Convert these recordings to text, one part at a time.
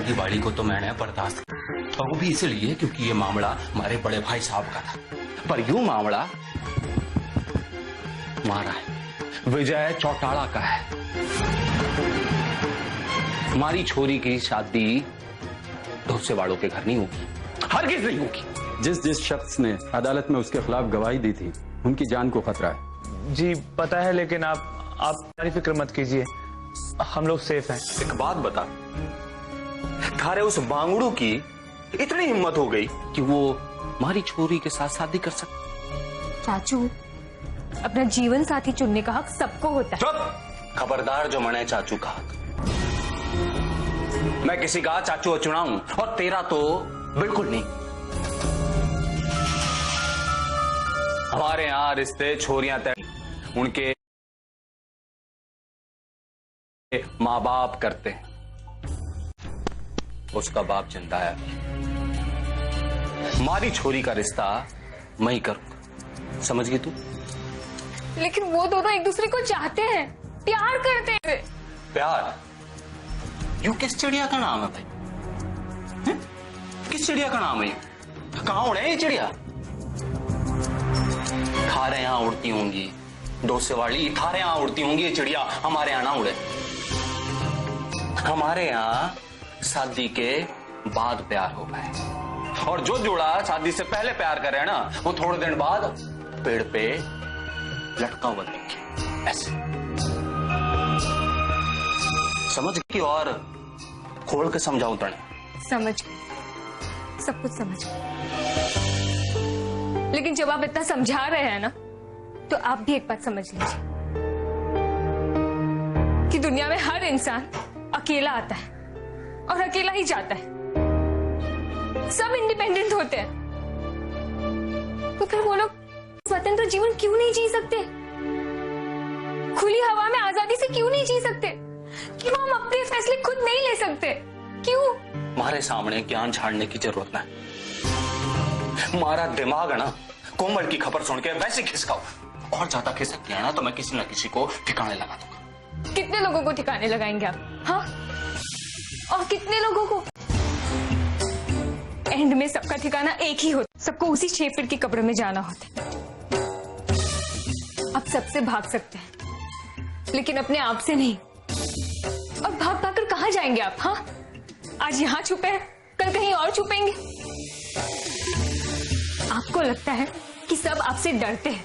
की बाड़ी को तो मैंने बर्दाश्त किया, और वो भी इसलिए क्योंकि ये मामला हमारे बड़े भाई साहब का था। पर यूं मामला हमारा है, विजय चौटाला का है। हमारी छोरी की शादी ढोसे वालों के घर नहीं होगी, हरगिज नहीं होगी। जिस शख्स ने अदालत में उसके खिलाफ गवाही दी थी उनकी जान को खतरा है। जी पता है, लेकिन आप सारी फिक्र मत कीजिए, हम लोग सेफ हैं। एक बात बता, थारे उस बांगड़ू की इतनी हिम्मत हो गई कि वो हमारी छोरी के साथ शादी कर सकती? चाचू, अपना जीवन साथी चुनने का हक सबको होता है। चुप! खबरदार जो मने चाचू का हक। मैं किसी का चाचू चुनाऊं और तेरा तो बिल्कुल नहीं। हमारे यहां रिश्ते छोरियां तय उनके माँ बाप करते हैं। उसका बाप जिंदा है, हमारी छोरी का रिश्ता मैं ही करूंगा, समझ गई तू? लेकिन वो दोनों एक दूसरे को चाहते हैं, प्यार करते हैं। प्यार? यू किस चिड़िया का नाम है भाई? है? किस चिड़िया का नाम है ये? कहां उड़े ये चिड़िया? थारे यहां उड़ती होंगी डोसे वाली, थारे यहां उड़ती होंगी ये चिड़िया, हमारे यहां ना उड़े। हमारे यहाँ शादी के बाद प्यार होगा है, और जो जोड़ा शादी से पहले प्यार करे है ना, वो थोड़े दिन बाद पेड़ पे लटका हुआ देखे ऐसे। समझ गई? और खोल के समझाऊं तने? समझ गई, सब कुछ समझ गई। लेकिन जब आप इतना समझा रहे हैं ना, तो आप भी एक बात समझ लीजिए कि दुनिया में हर इंसान अकेला आता है और अकेला ही जाता है। सब इंडिपेंडेंट होते हैं, तो फिर वो लोग स्वतंत्र जीवन क्यों नहीं जी सकते? खुली हवा में आजादी से क्यों नहीं जी सकते? क्यों हम अपने फैसले खुद नहीं ले सकते? क्यों? हमारे सामने ज्ञान झाड़ने की जरूरत नहीं। हमारा दिमाग है ना, कोमल की खबर सुन के वैसे खिसकाओ, और ज्यादा खिसक गया ना तो मैं किसी न किसी को ठिकाने लगा दूंगा। कितने लोगों को ठिकाने लगाएंगे आप? हाँ, और कितने लोगों को? एंड में सबका ठिकाना एक ही होता, सबको उसी 6 फीट की कब्र में जाना होता। आप सबसे भाग सकते हैं, लेकिन अपने आप से नहीं। और भाग भाग कर कहां जाएंगे आप? हाँ, आज यहां छुपे हैं, कल कहीं और छुपेंगे। आपको लगता है कि सब आपसे डरते हैं,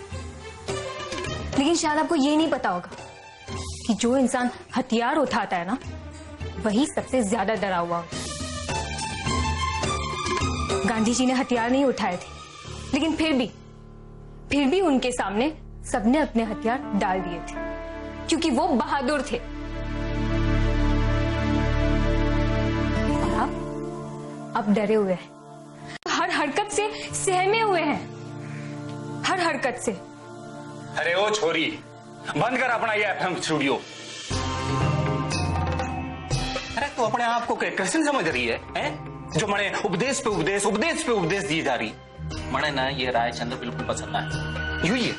लेकिन शायद आपको ये नहीं पता होगा कि जो इंसान हथियार उठाता है ना, वही सबसे ज्यादा डरा हुआ। गांधी जी ने हथियार नहीं उठाए थे, लेकिन फिर भी उनके सामने सबने अपने हथियार डाल दिए थे, क्योंकि वो बहादुर थे। और आप डरे हुए हैं, हर हरकत से सहमे हुए हैं, हर हरकत से। अरे ओ छोरी, बंद कर अपना ये एफएम स्टूडियो। अरे तू अपने आप को कृष्ण समझ रही है? जो मने उपदेश पे उपदेश दी जा रही। मने ना ये रायचंद्र बिल्कुल पसंद है। यूं ही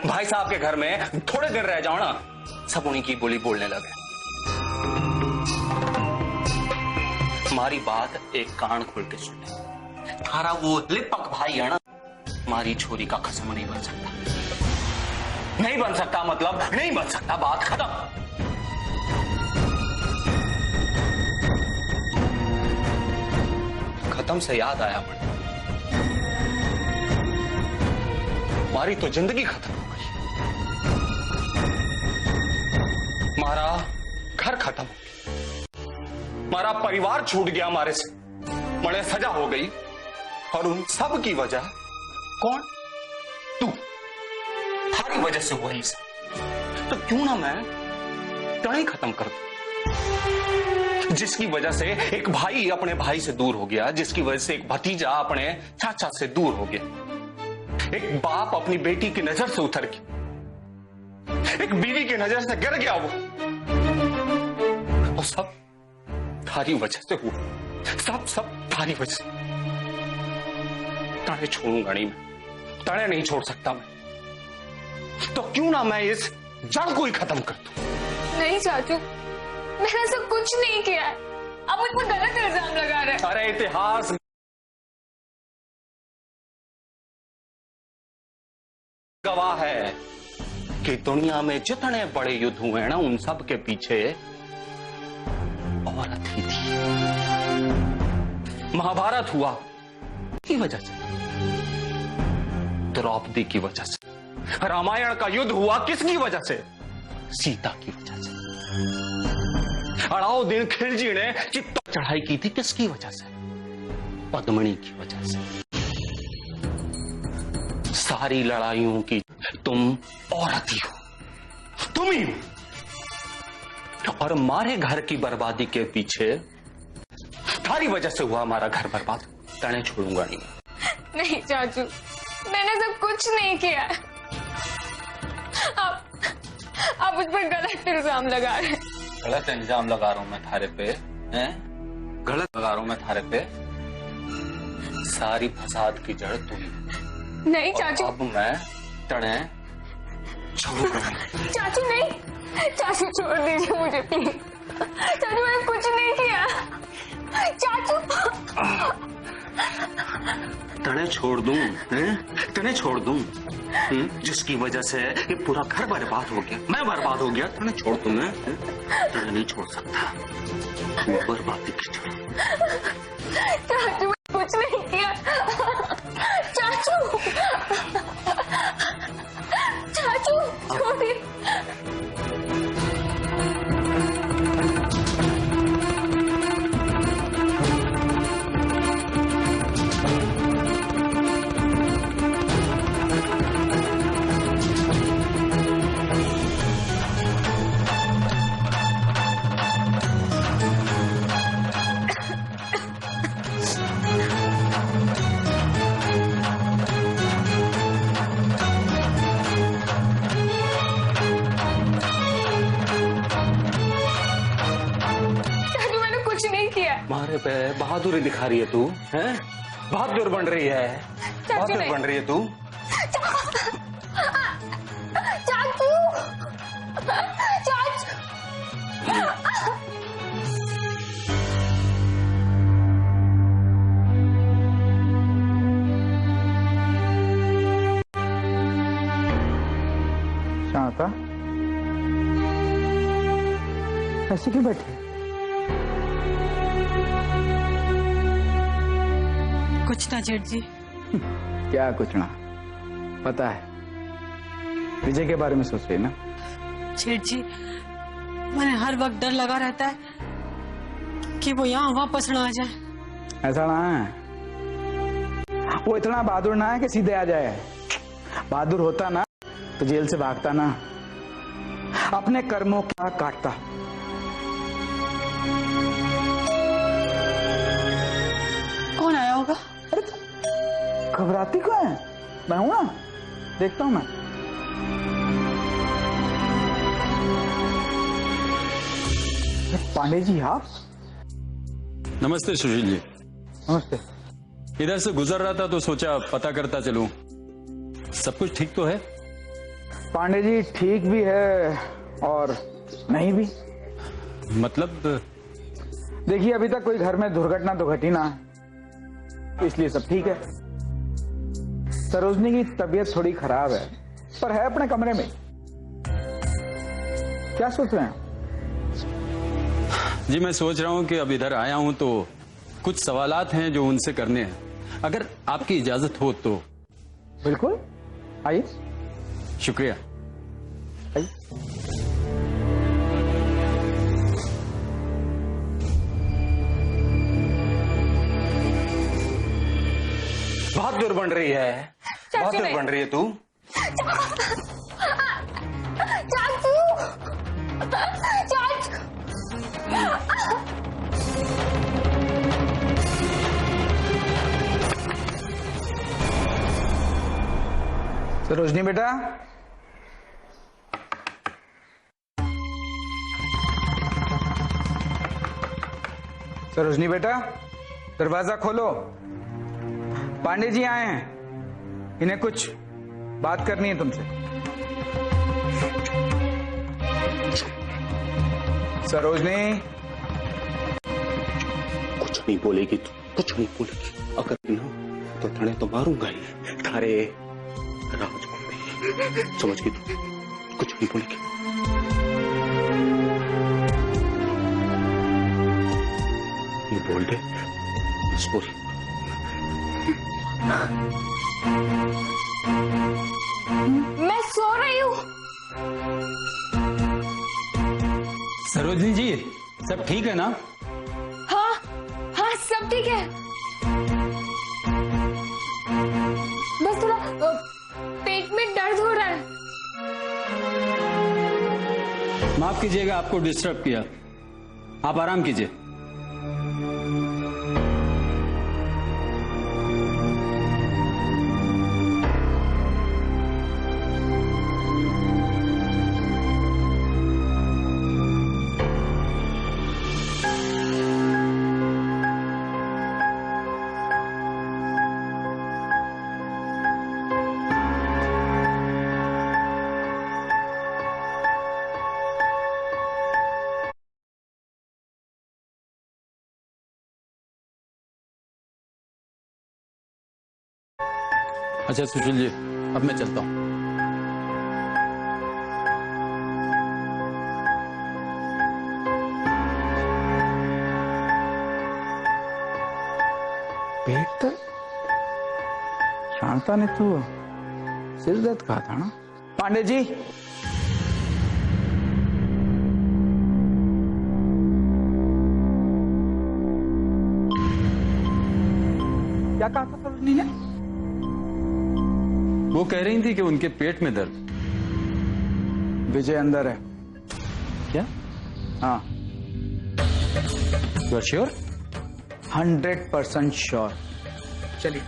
भाई साहब के घर में थोड़े दिन रह जाओ ना, सब उन्हीं की बोली बोलने लगे। हमारी बात एक कान खोल के सुन ले। थारा वो लिपक भाई है ना, हमारी छोरी का खसम नहीं बन सकता। नहीं बन सकता मतलब नहीं बन सकता, बात खत्म। खत्म से याद आया मुझे, हमारी तो जिंदगी खत्म हो गई, हमारा घर खत्म हो गया, हमारा परिवार छूट गया हमारे से, बड़े सजा हो गई। और उन सब की वजह कौन? तू। थारी वजह से हुआ ही सब। तो क्यों ना मैं तड़े खत्म कर दूं, जिसकी वजह से एक भाई अपने भाई से दूर हो गया, जिसकी वजह से एक भतीजा अपने चाचा से दूर हो गया, एक बाप अपनी बेटी की नजर से उतर गया, एक बीवी की नजर से गिर गया। वो सब थारी वजह से हुआ, सब थारी वजह से। ताने छोड़ूंगा नहीं मैं, ताने नहीं छोड़ सकता मैं। तो क्यों ना मैं इस जड़ को ही खत्म कर दूं। नहीं चाचू, मैंने ऐसा कुछ नहीं किया है। आप मुझ पर गलत इल्जाम लगा रहे हैं। अरे इतिहास गवाह है कि दुनिया में जितने बड़े युद्ध हुए हैं ना, उन सब के पीछे औरत ही थी। महाभारत हुआ की वजह से, द्रौपदी की वजह से। रामायण का युद्ध हुआ किसकी वजह से? सीता की वजह से। अलाउद्दीन खिलजी ने चित्तौड़ चढ़ाई की थी किसकी वजह से? पद्मिनी की वजह से। सारी लड़ाइयों की तुम औरत ही हो, तुम ही हो। और हमारे घर की बर्बादी के पीछे थारी वजह से हुआ हमारा घर बर्बाद। तने छोड़ूंगा नहीं। नहीं चाचू, मैंने सब कुछ नहीं किया। आप मुझ पर गलत इल्जाम लगा रहे हैं। गलत इल्जाम लगा रहा हूं मैं थारे पे? हैं? गलत लगा रहा हूं मैं थारे पे? सारी फसाद की जड़ तू ही। नहीं चाचू। अब मैं तने छोड़ूंगा। चाचू नहीं, चाचू छोड़ दीजिए मुझे प्लीज। चाचू मैंने कुछ नहीं किया। चाचू तने छोड़ दूं, तने छोड़ दूं, जिसकी वजह से ये पूरा घर बर्बाद हो गया, मैं बर्बाद हो गया। तने छोड़ दूं मैं? तने नहीं छोड़ सकता। मैं बर्बादी की जड़। चाचू मैंने कुछ नहीं किया। चाचू, चाचू छोड़िए। मारे पे बहादुरी दिखा रही है तू, हैं? बहादुर बन रही है, बहादुर बन रही है तू। चाचू, चाचू। शांता, ऐसे क्यों बैठी? कुछ ना जेठ जी। क्या कुछ ना? पता है विजय के बारे में सोच रही ना? जेठ जी, मैंने हर वक्त डर लगा रहता है कि वो यहाँ वापस ना आ जाए। ऐसा ना है, वो इतना बहादुर ना है कि सीधे आ जाए। बहादुर होता ना तो जेल से भागता ना, अपने कर्मों का काटता। कौन आया होगा? घबराती क्यों है? मैं हूं ना, देखता हूं मैं। पांडे जी आप? नमस्ते सुशील जी। नमस्ते। इधर से गुजर रहा था तो सोचा पता करता चलूं, सब कुछ ठीक तो है? पांडे जी ठीक भी है और नहीं भी। मतलब? देखिए अभी तक कोई घर में दुर्घटना तो घटी ना है, इसलिए सब ठीक है। सरोजनी की तबीयत थोड़ी खराब है, पर है अपने कमरे में। क्या सोच रहे हैं? जी मैं सोच रहा हूं कि अब इधर आया हूं तो कुछ सवालात हैं जो उनसे करने हैं, अगर आपकी इजाजत हो तो। बिल्कुल, आइए। शुक्रिया। आइए। बहादुर बन रही है, बहादुर बन रही है तू। चाचू, चाचू। सरोजनी बेटा, सरोजनी बेटा, दरवाजा खोलो। पांडे जी आए हैं, इन्हें कुछ बात करनी है तुमसे। सरोजनी, नहीं बोलेगी तू, कुछ नहीं बोलेगी। अगर ना तो थाने तो मारूंगा ही, थारे राज में। समझ गई तू, कुछ नहीं बोलेगी। ये बोल दे बस बोली। मैं सो रही हूँ। सरोजनी जी, सब ठीक है ना? हाँ हाँ सब ठीक है, बस थोड़ा पेट में दर्द हो रहा है। माफ कीजिएगा आपको डिस्टर्ब किया, आप आराम कीजिए। अच्छा सुशील जी, अब मैं चलता हूँ। पेट दर्द? शांता ने तो सिर दर्द कहा था ना। पांडे जी, क्या कहा था सरोजनी ने? वो कह रही थी कि उनके पेट में दर्द। विजय अंदर है क्या? हाँ, यू आर श्योर? 100% श्योर। चलिए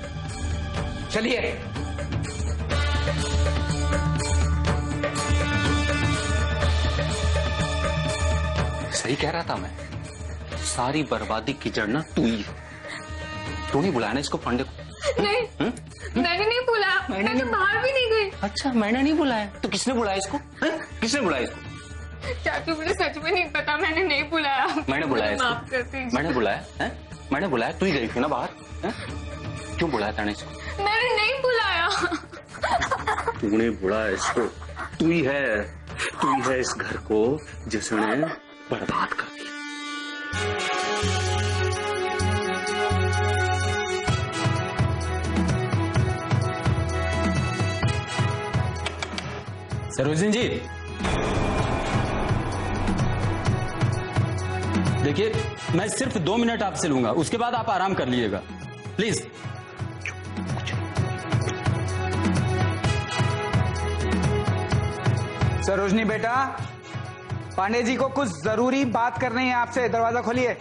चलिए। सही कह रहा था मैं, सारी बर्बादी की जड़ ना तू ही। तू नहीं बुलाया ना इसको, पांडे को? नहीं, मैंने नहीं बुलाया, मैं तो बाहर भी नहीं गई। अच्छा, मैंने नहीं बुलाया तो किसने बुलाया इसको? किसने बुलाया इसको? चाचू मुझे सच में नहीं पता, मैंने नहीं बुलाया। मैंने बुलाया इसको। माफ कर दीजिए। मैंने बुलाया है? मैंने बुलाया, तू ही गई थी ना बाहर है? क्यों बुलाया था इसको? मैंने नहीं बुलाया। तूने बुलाया इसको, तू ही है इस घर को जिसने बर्बाद कर दिया। सरोजनी जी देखिए, मैं सिर्फ 2 मिनट आपसे लूंगा, उसके बाद आप आराम कर लीजिएगा प्लीज। सरोजनी बेटा, पांडे जी को कुछ जरूरी बात करनी है आपसे, दरवाजा खोलिए।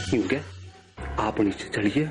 क्यों क्या? आप नीचे चढ़िए,